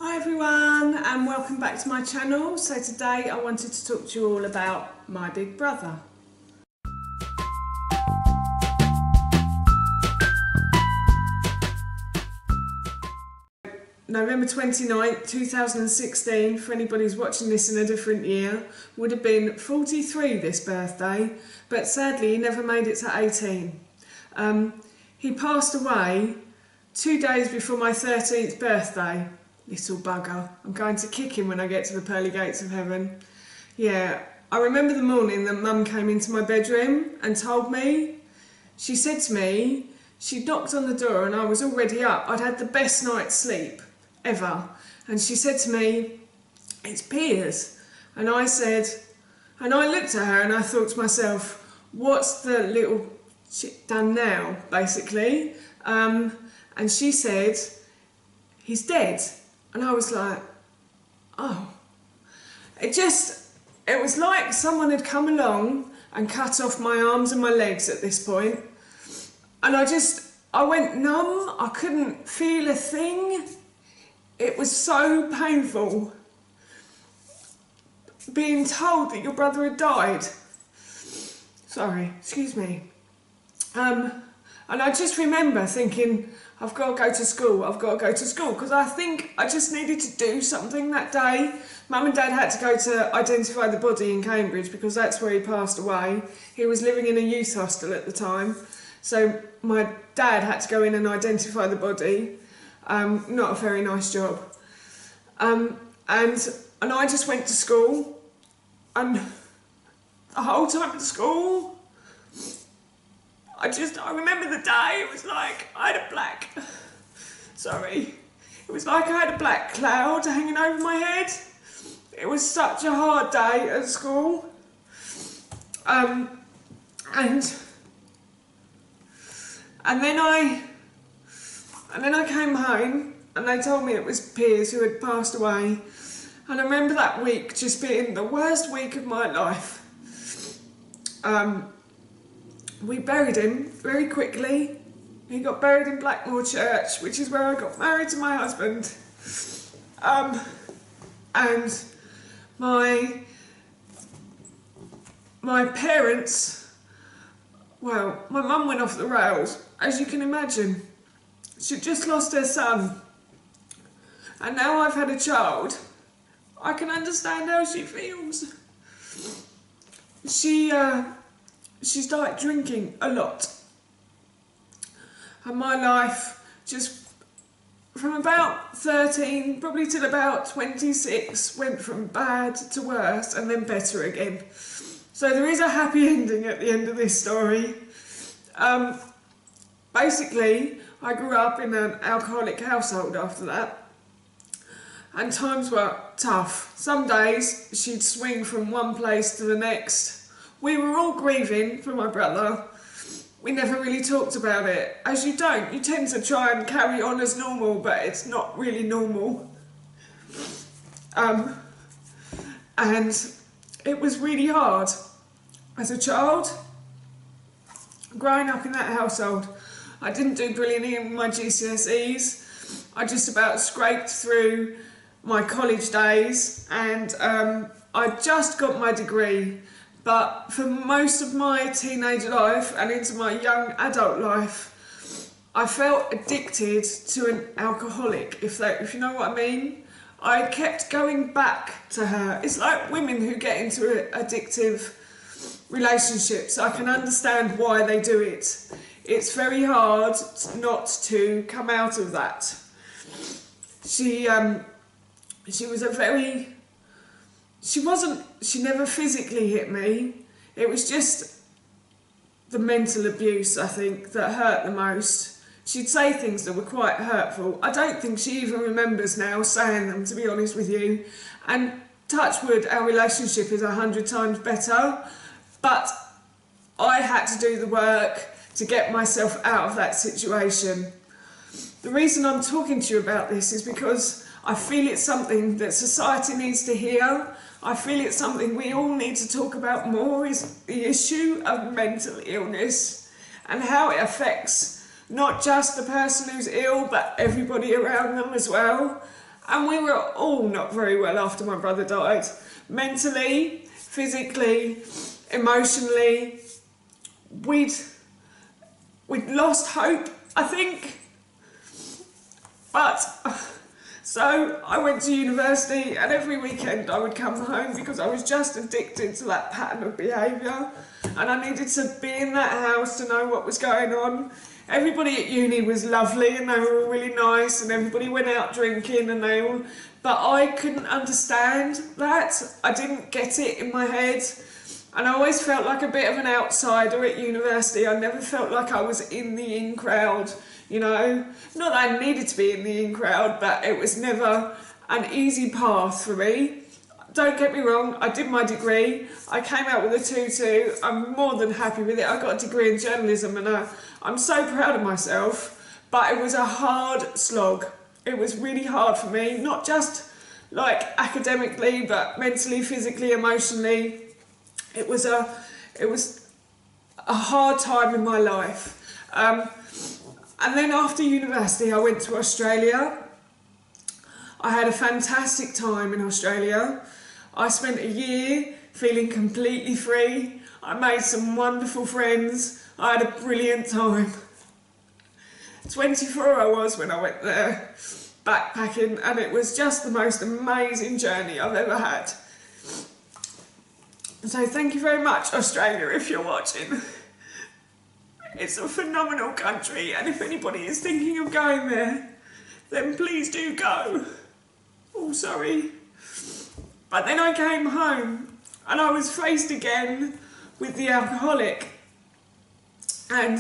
Hi everyone and welcome back to my channel. So today I wanted to talk to you all about my big brother. November 29th, 2016, for anybody who's watching this in a different year, would have been 43 this birthday, but sadly he never made it to 18. He passed away 2 days before my 13th birthday. Little bugger. I'm going to kick him when I get to the pearly gates of heaven. Yeah, I remember the morning that Mum came into my bedroom and told me. She said to me, she knocked on the door and I was already up. I'd had the best night's sleep ever. And she said to me, "It's Piers." And I said, and I looked at her and I thought to myself, what's the little shit done now, basically? And she said, "He's dead." And I was like, oh. It was like someone had come along and cut off my arms and my legs at this point. And I went numb. I couldn't feel a thing. It was so painful being told that your brother had died. Sorry, excuse me. And I just remember thinking, I've got to go to school, because I think I just needed to do something that day. Mum and Dad had to go to identify the body in Cambridge because that's where he passed away. He was living in a youth hostel at the time. So my dad had to go in and identify the body. Not a very nice job. And I just went to school, and the whole time at school, I remember the day. It was like I had a black cloud hanging over my head. It was such a hard day at school. And then I came home and they told me it was Piers who had passed away. And I remember that week just being the worst week of my life. We buried him very quickly. He got buried in Blackmore Church, which is where I got married to my husband. And my parents, well, my mum went off the rails, as you can imagine. She'd just lost her son. And now I've had a child. I can understand how she feels. She started drinking a lot. And my life, just from about 13, probably till about 26, went from bad to worse and then better again. So there is a happy ending at the end of this story. Basically, I grew up in an alcoholic household after that. And times were tough. Some days she'd swing from one place to the next. We were all grieving for my brother. We never really talked about it. As you don't, you tend to try and carry on as normal, but it's not really normal. And it was really hard. As a child, growing up in that household, I didn't do brilliantly in my GCSEs. I just about scraped through my college days, and I just got my degree. But for most of my teenage life and into my young adult life, I felt addicted to an alcoholic, if you know what I mean. I kept going back to her. It's like women who get into addictive relationships. I can understand why they do it. It's very hard not to come out of that. She never physically hit me. It was just the mental abuse, I think, that hurt the most. She'd say things that were quite hurtful. I don't think she even remembers now saying them, to be honest with you. And touch wood, our relationship is 100 times better. But I had to do the work to get myself out of that situation. The reason I'm talking to you about this is because I feel it's something that society needs to hear. I feel it's something we all need to talk about more, is the issue of mental illness and how it affects not just the person who's ill, but everybody around them as well. And we were all not very well after my brother died. Mentally, physically, emotionally. We'd lost hope, I think. But, so I went to university, and every weekend I would come home because I was just addicted to that pattern of behaviour, and I needed to be in that house to know what was going on. Everybody at uni was lovely and they were all really nice, and everybody went out drinking and they all... But I couldn't understand that. I didn't get it in my head. And I always felt like a bit of an outsider at university. I never felt like I was in the in crowd, you know. Not that I needed to be in the in crowd, but it was never an easy path for me. Don't get me wrong, I did my degree. I came out with a 2-2. I'm more than happy with it. I got a degree in journalism and I'm so proud of myself. But it was a hard slog. It was really hard for me, not just like academically, but mentally, physically, emotionally. It was a hard time in my life. And then after university, I went to Australia. I had a fantastic time in Australia. I spent a year feeling completely free. I made some wonderful friends. I had a brilliant time. 24 I was when I went there, backpacking, and it was just the most amazing journey I've ever had. So thank you very much, Australia, if you're watching. It's a phenomenal country, and if anybody is thinking of going there, then please do go. Oh, sorry. But then I came home, and I was faced again with the alcoholic. And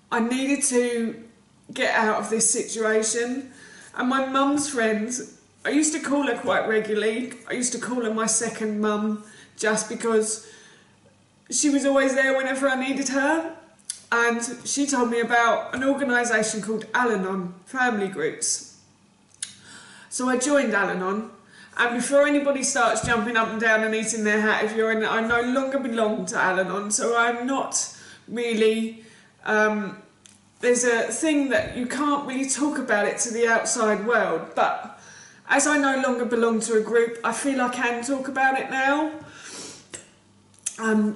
I needed to get out of this situation. And my mum's friends, I used to call her quite regularly. I used to call her my second mum, just because she was always there whenever I needed her. And she told me about an organisation called Al-Anon, family groups. So I joined Al-Anon. And before anybody starts jumping up and down and eating their hat if you're in it, I no longer belong to Al-Anon, so I'm not really... there's a thing that you can't really talk about it to the outside world, but as I no longer belong to a group, I feel I can talk about it now,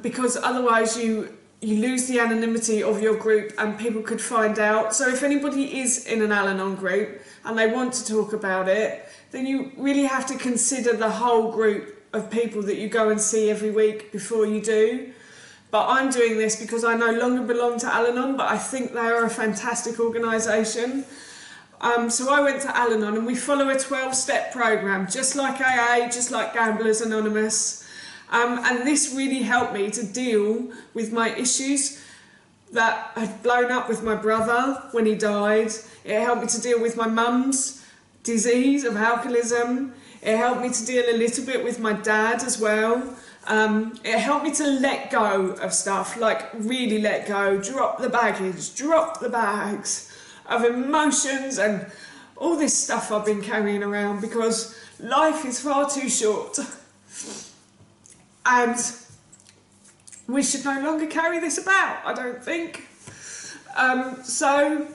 because otherwise you lose the anonymity of your group and people could find out. So if anybody is in an Al-Anon group and they want to talk about it, then you really have to consider the whole group of people that you go and see every week before you do. But I'm doing this because I no longer belong to Al-Anon, but I think they are a fantastic organisation. So I went to Al-Anon, and we follow a 12-step programme, just like AA, just like Gamblers Anonymous. And this really helped me to deal with my issues that had blown up with my brother when he died. It helped me to deal with my mum's disease of alcoholism. It helped me to deal a little bit with my dad as well. It helped me to let go of stuff, like really let go, drop the baggage, drop the bags of emotions and all this stuff I've been carrying around, because life is far too short and we should no longer carry this about, I don't think. So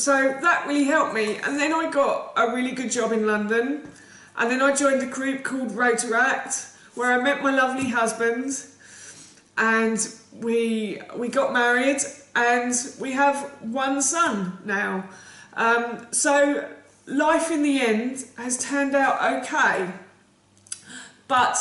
that really helped me, and then I got a really good job in London, and then I joined a group called Rotaract, where I met my lovely husband, and we got married, and we have one son now. So life in the end has turned out okay, but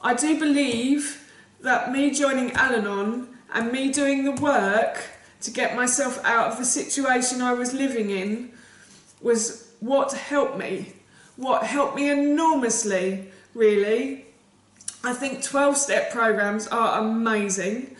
I do believe that me joining Al-Anon and me doing the work to get myself out of the situation I was living in was what helped me enormously, really. I think 12-step programs are amazing.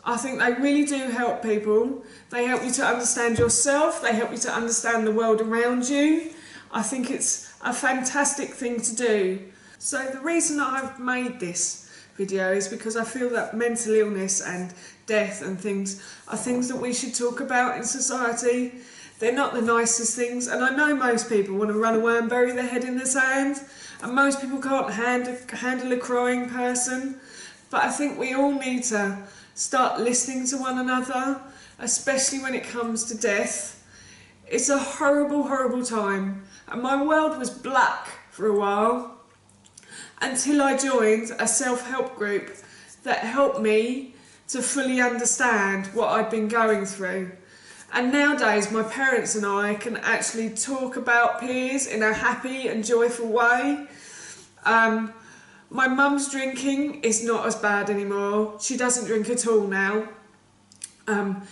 I think they really do help people. They help you to understand yourself, they help you to understand the world around you. I think it's a fantastic thing to do. So the reason that I've made this video is because I feel that mental illness and death and things are things that we should talk about in society. They're not the nicest things, and I know most people want to run away and bury their head in the sand, and most people can't handle a crying person, but I think we all need to start listening to one another, especially when it comes to death. It's a horrible, horrible time, and my world was black for a while until I joined a self-help group that helped me to fully understand what I'd been going through. And nowadays my parents and I can actually talk about peers in a happy and joyful way. My mum's drinking is not as bad anymore. She doesn't drink at all now.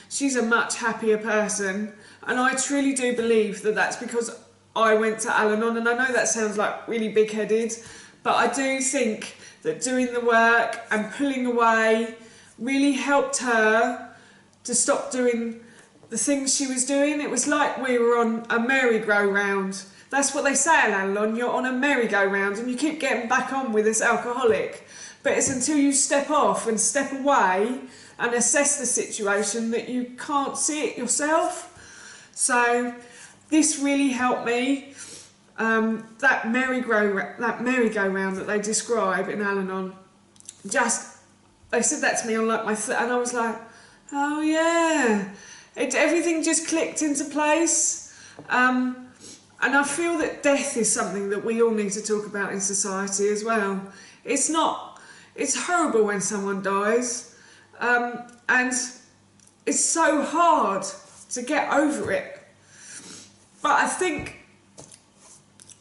She's a much happier person, and I truly do believe that that's because I went to Al-Anon. And I know that sounds like really big-headed, but I do think that doing the work and pulling away really helped her to stop doing the things she was doing. It was like we were on a merry-go-round. That's what they say at Al-Anon, you're on a merry-go-round and you keep getting back on with this alcoholic. But it's until you step off and step away and assess the situation that you can't see it yourself. So this really helped me. That merry-go-round that they describe in Al-Anon, they said that to me on like and I was like, oh yeah, everything just clicked into place. And I feel that death is something that we all need to talk about in society as well. It's horrible when someone dies, and it's so hard to get over it. But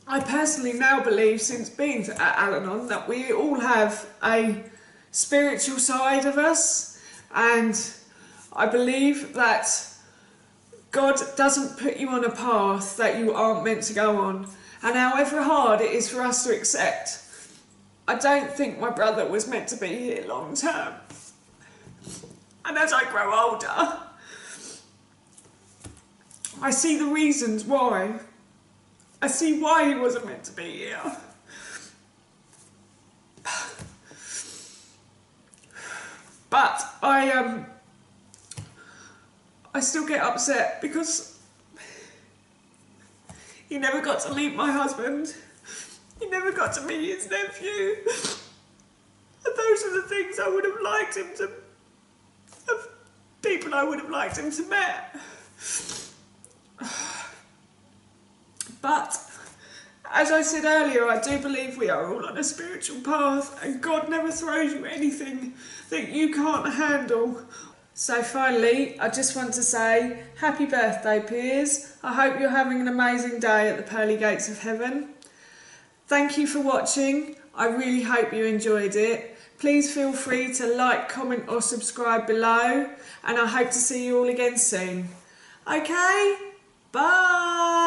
I personally now believe, since being at Al-Anon, that we all have a spiritual side of us, and I believe that God doesn't put you on a path that you aren't meant to go on. And however hard it is for us to accept, I don't think my brother was meant to be here long term. And as I grow older, I see the reasons why. I see why he wasn't meant to be here. But I still get upset because he never got to meet my husband. He never got to meet his nephew. And those are the things I would have liked him to, people I would have liked him to meet. But, as I said earlier, I do believe we are all on a spiritual path, and God never throws you anything that you can't handle. So finally, I just want to say, happy birthday, peers. I hope you're having an amazing day at the pearly gates of heaven. Thank you for watching. I really hope you enjoyed it. Please feel free to like, comment or subscribe below, and I hope to see you all again soon. Okay, bye.